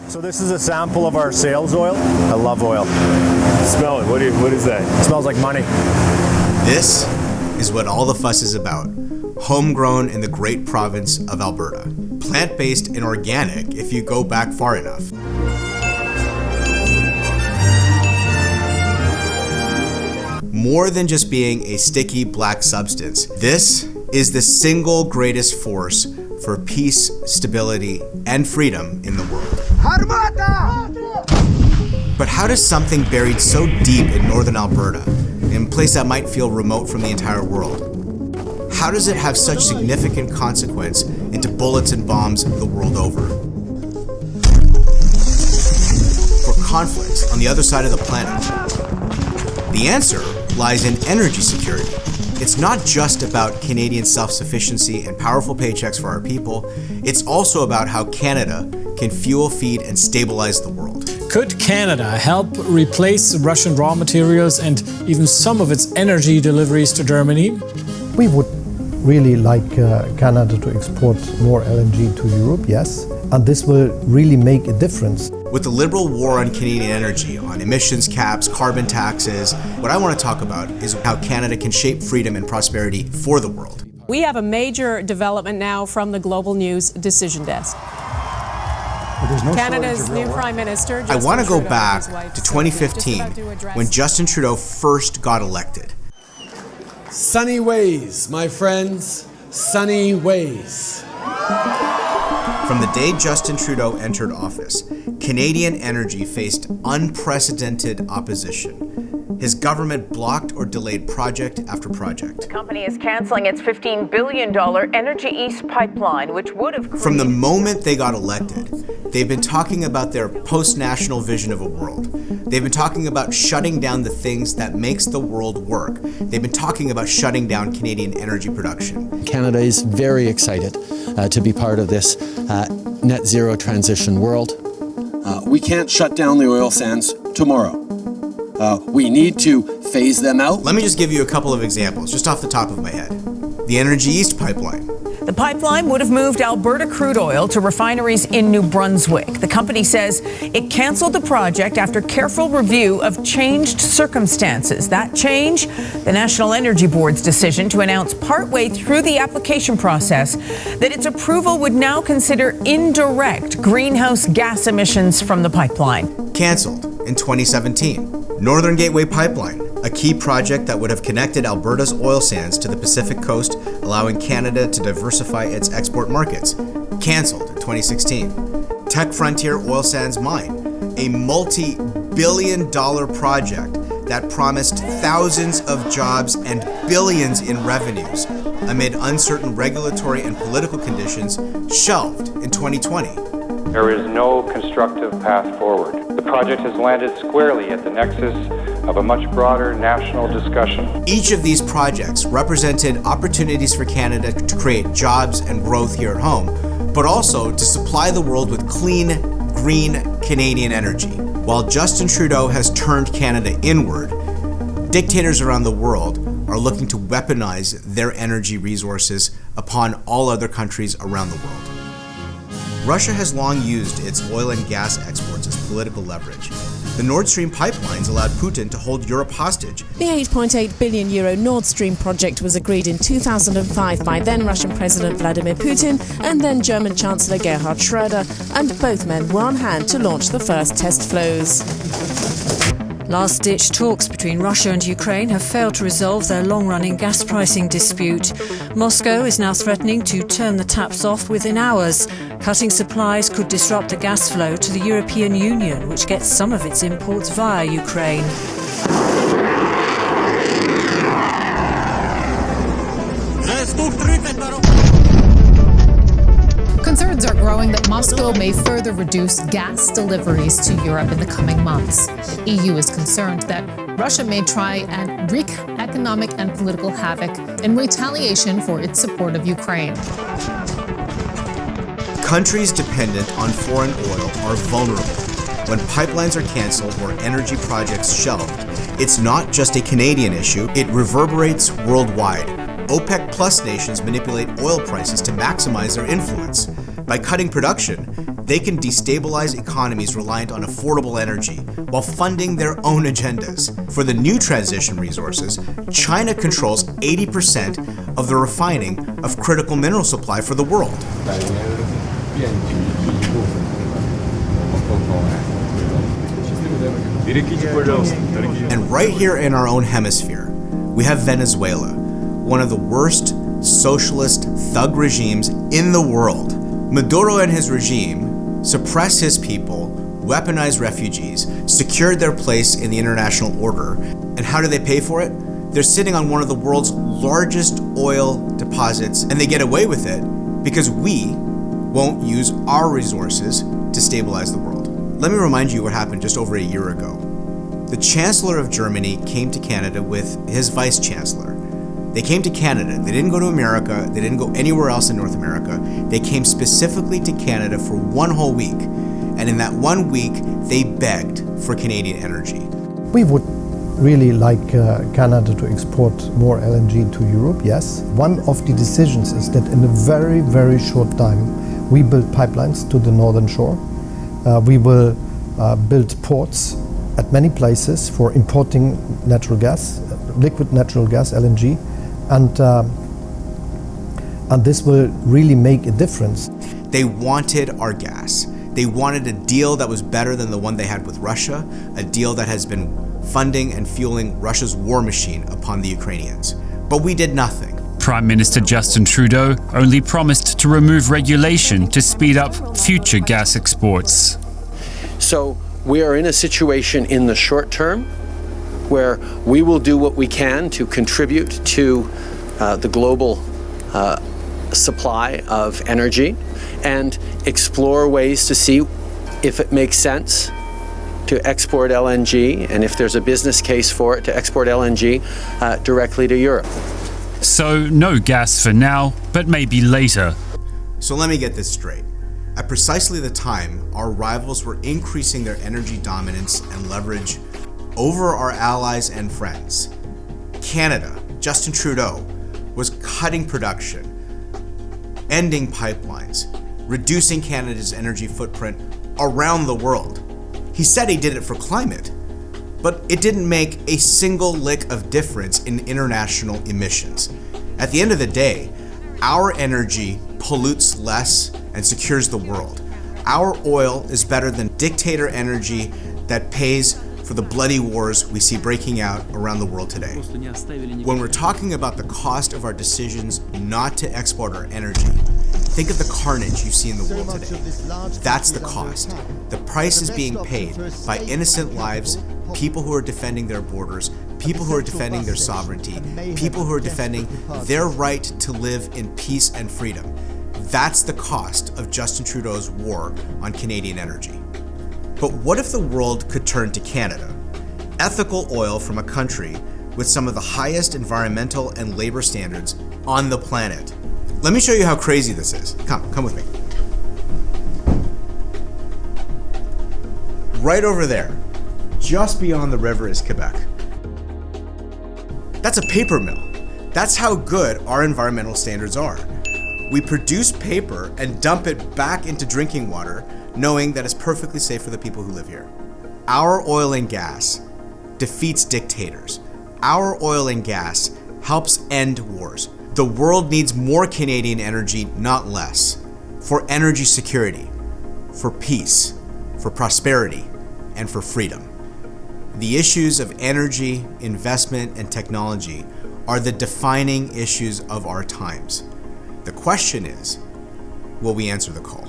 So this is a sample of our sales oil. I love oil. Smell it. What is that? It smells like money. This is what all the fuss is about. Homegrown in the great province of Alberta. Plant-based and organic if you go back far enough. More than just being a sticky black substance, this is the single greatest force for peace, stability, and freedom in the world. But how does something buried so deep in northern Alberta, in a place that might feel remote from the entire world, how does it have such significant consequence into bullets and bombs the world over? For conflicts on the other side of the planet, the answer lies in energy security. It's not just about Canadian self-sufficiency and powerful paychecks for our people, it's also about how Canada can fuel, feed, and stabilize the world. Could Canada help replace Russian raw materials and even some of its energy deliveries to Germany? We would really like Canada to export more LNG to Europe, yes, and this will really make a difference. With the Liberal war on Canadian energy, on emissions caps, carbon taxes, what I want to talk about is how Canada can shape freedom and prosperity for the world. We have a major development now from the Global News decision desk. Canada's new Prime Minister, I want to go back to 2015 when Justin Trudeau first got elected. Sunny ways, my friends, sunny ways. From the day Justin Trudeau entered office, Canadian energy faced unprecedented opposition. His government blocked or delayed project after project. The company is canceling its $15 billion Energy East pipeline, which would have created... From the moment they got elected, they've been talking about their post-national vision of a world. They've been talking about shutting down the things that makes the world work. They've been talking about shutting down Canadian energy production. Canada is very excited to be part of this net zero transition world. We can't shut down the oil sands tomorrow. We need to phase them out. Let me just give you a couple of examples, just off the top of my head. The Energy East pipeline. The pipeline would have moved Alberta crude oil to refineries in New Brunswick. The company says it canceled the project after careful review of changed circumstances. That change, the National Energy Board's decision to announce partway through the application process that its approval would now consider indirect greenhouse gas emissions from the pipeline. Cancelled in 2017. Northern Gateway Pipeline, a key project that would have connected Alberta's oil sands to the Pacific coast, allowing Canada to diversify its export markets. Cancelled in 2016. Tech Frontier Oil Sands Mine, a multi-billion-dollar project that promised thousands of jobs and billions in revenues amid uncertain regulatory and political conditions, shelved in 2020. There is no constructive path forward. The project has landed squarely at the nexus of a much broader national discussion. Each of these projects represented opportunities for Canada to create jobs and growth here at home, but also to supply the world with clean, green Canadian energy. While Justin Trudeau has turned Canada inward, dictators around the world are looking to weaponize their energy resources upon all other countries around the world. Russia has long used its oil and gas exports as political leverage. The Nord Stream pipelines allowed Putin to hold Europe hostage. The €8.8 billion Nord Stream project was agreed in 2005 by then Russian President Vladimir Putin and then German Chancellor Gerhard Schröder, and both men were on hand to launch the first test flows. Last-ditch talks between Russia and Ukraine have failed to resolve their long-running gas pricing dispute. Moscow is now threatening to turn the taps off within hours. Cutting supplies could disrupt the gas flow to the European Union, which gets some of its imports via Ukraine. Concerns are growing that Moscow may further reduce gas deliveries to Europe in the coming months. The EU is concerned that Russia may try and wreak economic and political havoc in retaliation for its support of Ukraine. Countries dependent on foreign oil are vulnerable. When pipelines are canceled or energy projects shelved, it's not just a Canadian issue, it reverberates worldwide. OPEC Plus nations manipulate oil prices to maximize their influence. By cutting production, they can destabilize economies reliant on affordable energy while funding their own agendas. For the new transition resources, China controls 80% of the refining of critical mineral supply for the world. And right here in our own hemisphere, we have Venezuela, one of the worst socialist thug regimes in the world. Maduro and his regime suppressed his people, weaponized refugees, secured their place in the international order. And how do they pay for it? They're sitting on one of the world's largest oil deposits, and they get away with it because we won't use our resources to stabilize the world. Let me remind you what happened just over a year ago. The Chancellor of Germany came to Canada with his Vice Chancellor. They came to Canada. They didn't go to America. They didn't go anywhere else in North America. They came specifically to Canada for one whole week. And in that 1 week, they begged for Canadian energy. We would really like Canada to export more LNG to Europe, yes. One of the decisions is that in a very, very short time, we build pipelines to the northern shore. We will build ports at many places for importing natural gas, liquid natural gas, LNG, and this will really make a difference. They wanted our gas. They wanted a deal that was better than the one they had with Russia, a deal that has been funding and fueling Russia's war machine upon the Ukrainians. But we did nothing. Prime Minister Justin Trudeau only promised to remove regulation to speed up future gas exports. So we are in a situation in the short term where we will do what we can to contribute to the global supply of energy and explore ways to see if it makes sense to export LNG, and if there's a business case for it, to export LNG directly to Europe. So no gas for now, but maybe later. So let me get this straight. At precisely the time, our rivals were increasing their energy dominance and leverage over our allies and friends, Canada, Justin Trudeau, was cutting production, ending pipelines, reducing Canada's energy footprint around the world. He said he did it for climate, but it didn't make a single lick of difference in international emissions. At the end of the day, our energy pollutes less and secures the world. Our oil is better than dictator energy that pays for the bloody wars we see breaking out around the world today. When we're talking about the cost of our decisions not to export our energy, think of the carnage you see in the world today. That's the cost. The price is being paid by innocent lives, people who are defending their borders, people who are defending their sovereignty, people who are defending their right to live in peace and freedom. That's the cost of Justin Trudeau's war on Canadian energy. But what if the world could turn to Canada? Ethical oil from a country with some of the highest environmental and labor standards on the planet. Let me show you how crazy this is. Come with me. Right over there, just beyond the river, is Quebec. That's a paper mill. That's how good our environmental standards are. We produce paper and dump it back into drinking water, knowing that it's perfectly safe for the people who live here. Our oil and gas defeats dictators. Our oil and gas helps end wars. The world needs more Canadian energy, not less, for energy security, for peace, for prosperity, and for freedom. The issues of energy, investment, and technology are the defining issues of our times. The question is, will we answer the call?